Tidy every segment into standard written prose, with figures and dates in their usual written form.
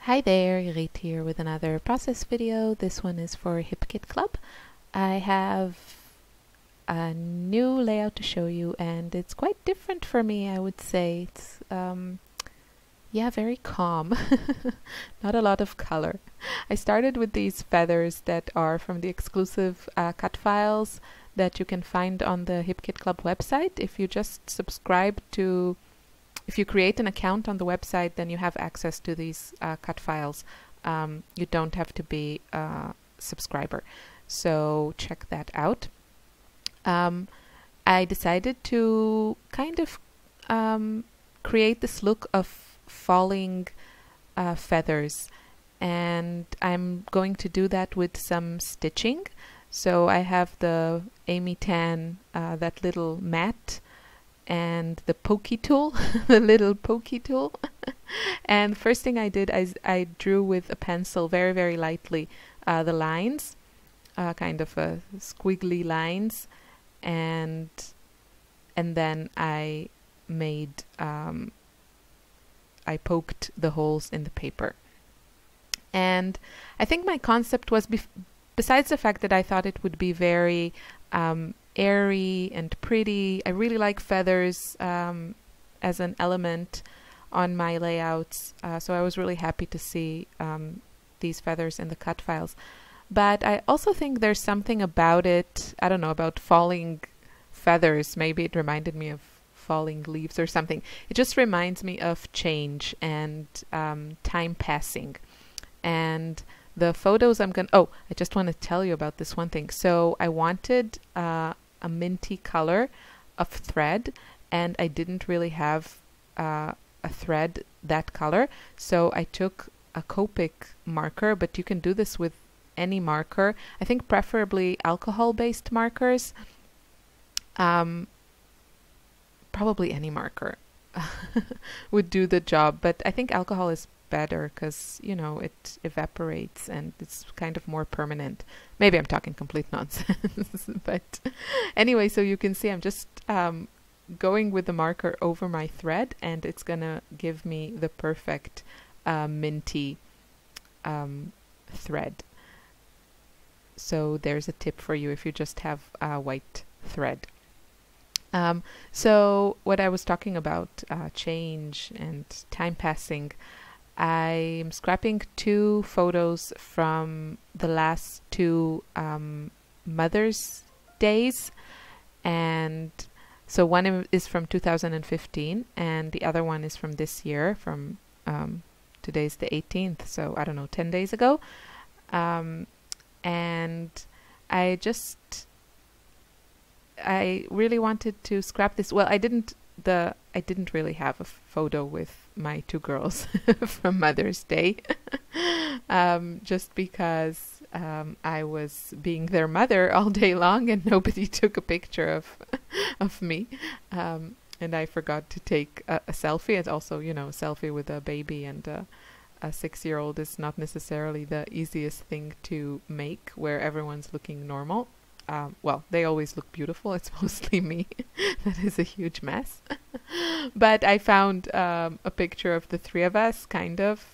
Hi there, Rit here with another process video. This one is for HipKit Club. I have a new layout to show you and it's quite different for me, I would say. It's yeah, very calm. Not a lot of color. I started with these feathers that are from the exclusive cut files that you can find on the HipKit Club website. If you just subscribe to If you create an account on the website, then you have access to these cut files. You don't have to be a subscriber. So check that out. I decided to kind of create this look of falling feathers. And I'm going to do that with some stitching. So I have the Amy Tan, that little mat, and the pokey tool, the little pokey tool. And the first thing I did is I drew with a pencil very, very lightly the lines, kind of squiggly lines, and then I made, I poked the holes in the paper. And I think my concept was, besides the fact that I thought it would be very airy and pretty. I really like feathers as an element on my layouts, so I was really happy to see these feathers in the cut files. But I also think there's something about it, I don't know, about falling feathers. Maybe it reminded me of falling leaves or something. It just reminds me of change and time passing. And the photos I'm going to... Oh, I just want to tell you about this one thing. So I wanted a minty color of thread, and I didn't really have a thread that color. So I took a Copic marker, but you can do this with any marker. I think preferably alcohol-based markers. Probably any marker would do the job, but I think alcohol is better because, you know, it evaporates and it's kind of more permanent. Maybe I'm talking complete nonsense. But anyway, so you can see I'm just going with the marker over my thread, and it's gonna give me the perfect minty thread. So there's a tip for you if you just have white thread. So what I was talking about, change and time passing, I'm scrapping 2 photos from the last 2 Mother's Days, and so one is from 2015 and the other one is from this year, from today's the 18th, so I don't know, 10 days ago. And I really wanted to scrap this. Well, I didn't really have a photo with my 2 girls from Mother's Day, just because I was being their mother all day long and nobody took a picture of me, and I forgot to take a selfie. It's also, you know, a selfie with a baby and a 6-year-old is not necessarily the easiest thing to make where everyone's looking normal. Well, they always look beautiful. It's mostly me that is a huge mess. But I found a picture of the 3 of us, kind of,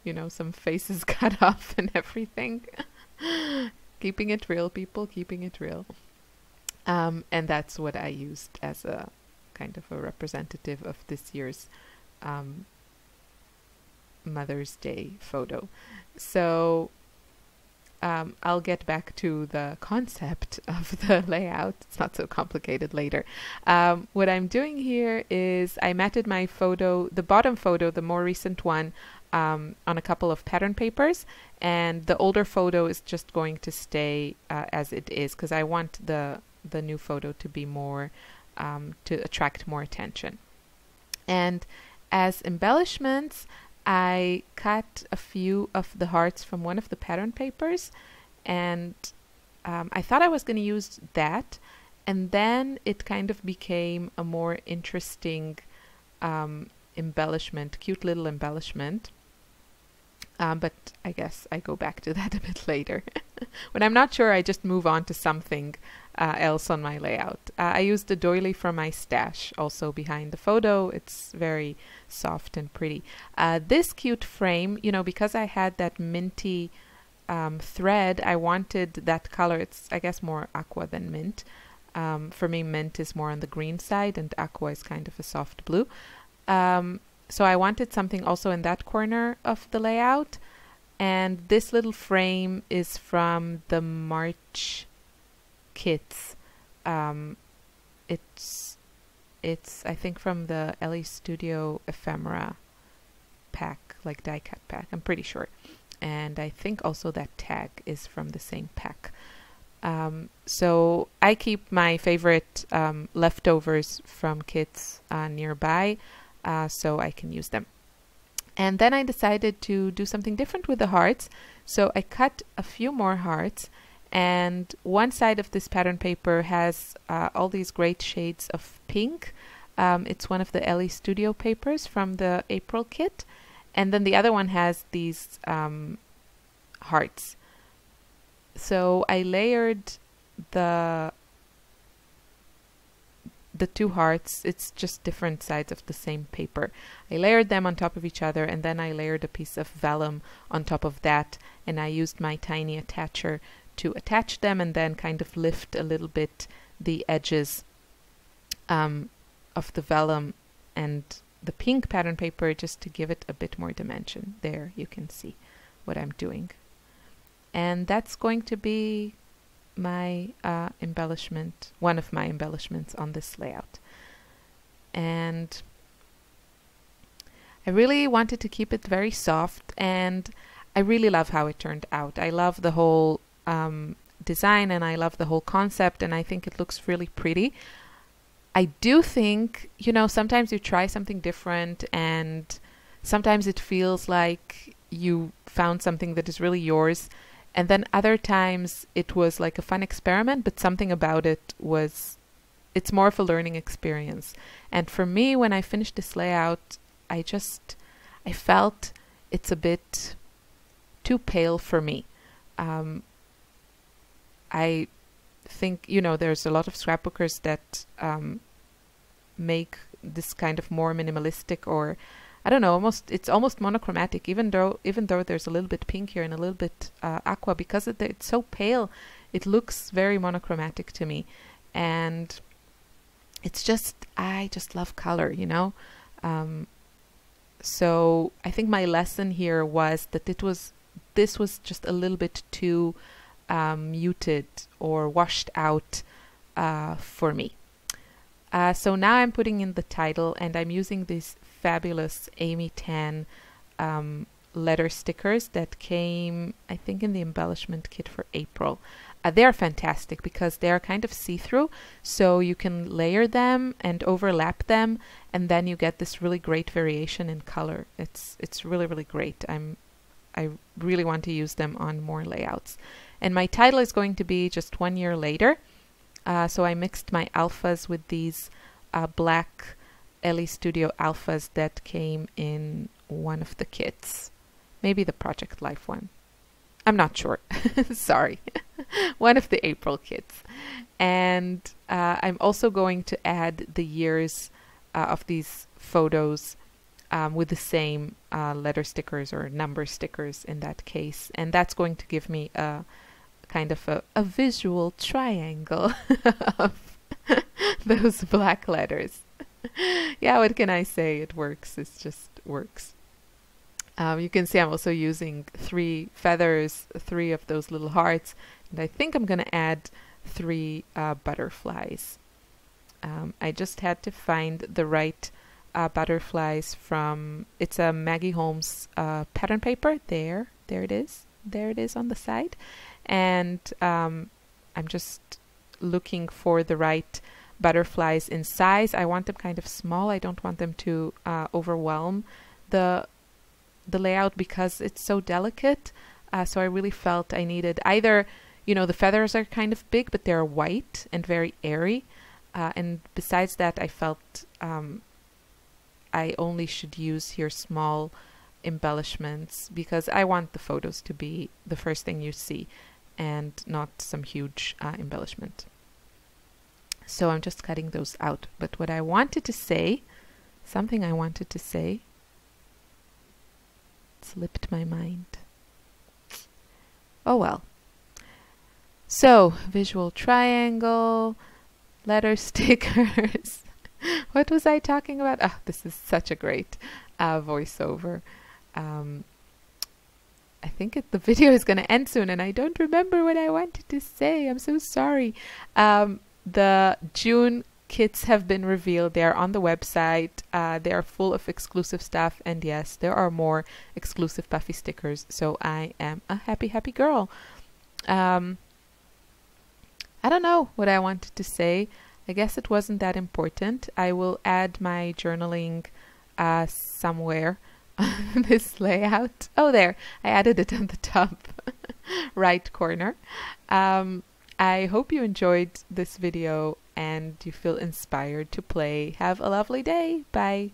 you know, some faces cut off and everything. Keeping it real, people, keeping it real. And that's what I used as a kind of a representative of this year's Mother's Day photo. So I'll get back to the concept of the layout. It's not so complicated later. What I'm doing here is I matted my photo, the bottom photo, the more recent one, on a couple of pattern papers, and the older photo is just going to stay as it is, because I want the new photo to be more, to attract more attention. And as embellishments, I cut a few of the hearts from one of the pattern papers, and I thought I was going to use that, and then it kind of became a more interesting embellishment, cute little embellishment, but I guess I go back to that a bit later. When I'm not sure, I just move on to something else on my layout. I used the doily from my stash also behind the photo. It's very soft and pretty. This cute frame, you know, because I had that minty thread, I wanted that color. It's, I guess, more aqua than mint. For me, mint is more on the green side and aqua is kind of a soft blue. So I wanted something also in that corner of the layout. And this little frame is from the March kits. It's I think from the Ellie Studio ephemera pack, like die cut pack. I'm pretty sure. And I think also that tag is from the same pack. So I keep my favorite leftovers from kits nearby, so I can use them. And then I decided to do something different with the hearts. So I cut a few more hearts, and one side of this pattern paper has all these great shades of pink. It's one of the Ellie Studio papers from the April kit. And then the other one has these hearts. So I layered the two hearts. It's just different sides of the same paper. I layered them on top of each other, and then I layered a piece of vellum on top of that, and I used my tiny attacher to attach them and then kind of lift a little bit the edges of the vellum and the pink pattern paper just to give it a bit more dimension. There you can see what I'm doing. And that's going to be my embellishment, one of my embellishments on this layout. And I really wanted to keep it very soft, and I really love how it turned out. I love the whole design, and I love the whole concept, and I think it looks really pretty. I do think, you know, sometimes you try something different and sometimes it feels like you found something that is really yours. And then other times it was like a fun experiment, but something about it was, it's more of a learning experience. And for me, when I finished this layout, I felt it's a bit too pale for me. I think, you know, there's a lot of scrapbookers that make this kind of more minimalistic, or I don't know, it's almost monochromatic, even though there's a little bit pink here and a little bit aqua, because it's so pale, it looks very monochromatic to me. And it's just, I just love color, you know. So I think my lesson here was that this was just a little bit too muted or washed out for me. So now I'm putting in the title, and I'm using these fabulous Amy Tan letter stickers that came, I think, in the embellishment kit for April. They're fantastic because they're kind of see-through, so you can layer them and overlap them, and then you get this really great variation in color. It's really, really great. I really want to use them on more layouts. And my title is going to be just 1 year later. So I mixed my alphas with these black Ellie Studio alphas that came in one of the kits. Maybe the Project Life one. I'm not sure. Sorry. One of the April kits. And I'm also going to add the years of these photos with the same letter stickers or number stickers in that case. And that's going to give me a kind of a visual triangle of those black letters. Yeah, what can I say? It works. It just works. You can see I'm also using 3 feathers, 3 of those little hearts, and I think I'm going to add 3 butterflies. I just had to find the right butterflies from, it's a Maggie Holmes pattern paper. There it is. There it is on the side. And I'm just looking for the right butterflies in size. I want them kind of small. I don't want them to overwhelm the layout because it's so delicate. So I really felt I needed either, you know, the feathers are kind of big, but they're white and very airy. And besides that, I felt I only should use here small embellishments because I want the photos to be the first thing you see. and not some huge embellishment. So I'm just cutting those out. But what I wanted to say, something I wanted to say, slipped my mind. Oh well. So, visual triangle, letter stickers. What was I talking about? Ah, this is such a great voiceover. I think the video is going to end soon and I don't remember what I wanted to say. I'm so sorry. The June kits have been revealed. They are on the website. They are full of exclusive stuff. And yes, there are more exclusive puffy stickers. So I am a happy, happy girl. I don't know what I wanted to say. I guess it wasn't that important. I will add my journaling somewhere on this layout. Oh, there. I added it on the top right corner. I hope you enjoyed this video and you feel inspired to play. Have a lovely day. Bye.